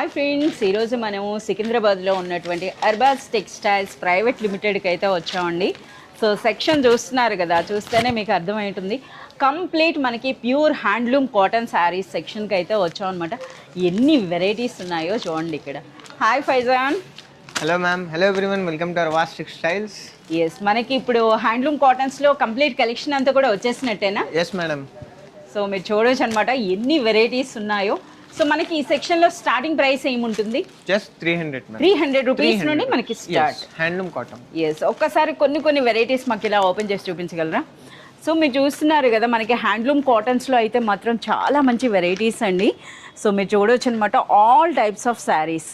Hi friends, ఈరోజు మనము సికింద్రాబాద్లో ఉన్నటువంటి అర్బాజ్ టెక్స్టైల్స్ ప్రైవేట్ లిమిటెడ్కి అయితే వచ్చామండి. సో సెక్షన్ చూస్తున్నారు కదా, చూస్తేనే మీకు అర్థమవుతుంది. కంప్లీట్ మనకి ప్యూర్ హ్యాండ్లూమ్ కాటన్ శారీస్ సెక్షన్కి అయితే వచ్చాం అనమాట. ఎన్ని వెరైటీస్ ఉన్నాయో చూడండి ఇక్కడ. Hi Faizan. Hello ma'am. Hello everyone, welcome to Arbaz textiles. Yes, మనకి ఇప్పుడు హ్యాండ్లూమ్ కాటన్స్లో కంప్లీట్ కలెక్షన్ అంతా కూడా వచ్చేసినట్టేనా? Yes madam. సో మీరు చూడొచ్చు అనమాట ఎన్ని వెరైటీస్ ఉన్నాయో. సో మనకి ఈ సెక్షన్లో స్టార్టింగ్ ప్రైస్ ఏముంటుంది? Just 300 ma'am. 300 రూపీస్ నుండి మనకి స్టార్ట్. Handloom cotton. ఎస్, ఒక్కసారి కొన్ని వెరైటీస్ మాకు ఇలా ఓపెన్ చేసి చూపించగలరా? సో మీరు చూస్తున్నారు కదా, మనకి హ్యాండ్లూమ్ కాటన్స్లో అయితే మాత్రం చాలా మంచి వెరైటీస్ అండి. సో మీరు చూడవచ్చు అనమాట all types of saris.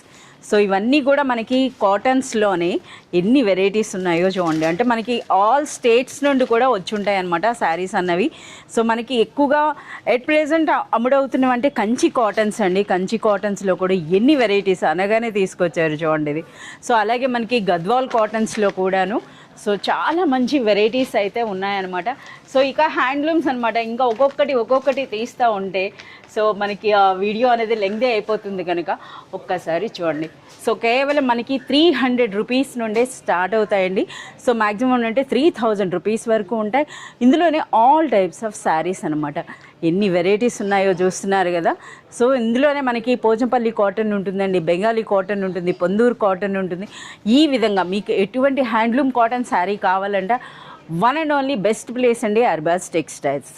So ఇవన్నీ కూడా మనకి కాటన్స్లోనే ఎన్ని వెరైటీస్ ఉన్నాయో చూడండి. అంటే మనకి ఆల్ స్టేట్స్ నుండి కూడా వచ్చి ఉంటాయి అనమాట శారీస్ అన్నవి. సో మనకి ఎక్కువగా ఎట్ ప్రెజెంట్ అమ్ముడవుతున్నవి అంటే కంచి కాటన్స్ అండి. కంచి కాటన్స్లో కూడా ఎన్ని వెరైటీస్ అనగానే తీసుకొచ్చారు చూడండి ఇది. సో అలాగే మనకి గద్వాల్ కాటన్స్లో కూడాను సో చాలా మంచి వెరైటీస్ అయితే ఉన్నాయన్నమాట. సో ఇక హ్యాండ్లూమ్స్ అనమాట. ఇంకా ఒక్కొక్కటి తీస్తూ ఉంటే సో మనకి ఆ వీడియో అనేది లెంగ్దే అయిపోతుంది కనుక ఒక్కసారి చూడండి. సో కేవలం మనకి 300 రూపీస్ నుండే స్టార్ట్ అవుతాయండి. సో మ్యాక్సిమం అంటే 3000 రూపీస్ వరకు ఉంటాయి. ఇందులోనే ఆల్ టైప్స్ ఆఫ్ శారీస్ అనమాట. ఎన్ని వెరైటీస్ ఉన్నాయో చూస్తున్నారు కదా. సో ఇందులోనే మనకి పోచంపల్లి కాటన్ ఉంటుందండి, బెంగాలీ కాటన్ ఉంటుంది, పొందూరు కాటన్ ఉంటుంది. ఈ విధంగా మీకు ఎటువంటి హ్యాండ్లూమ్ కాటన్ శారీ కావాలంటే one and only best place అండి అర్బాజ్ టెక్స్టైల్స్.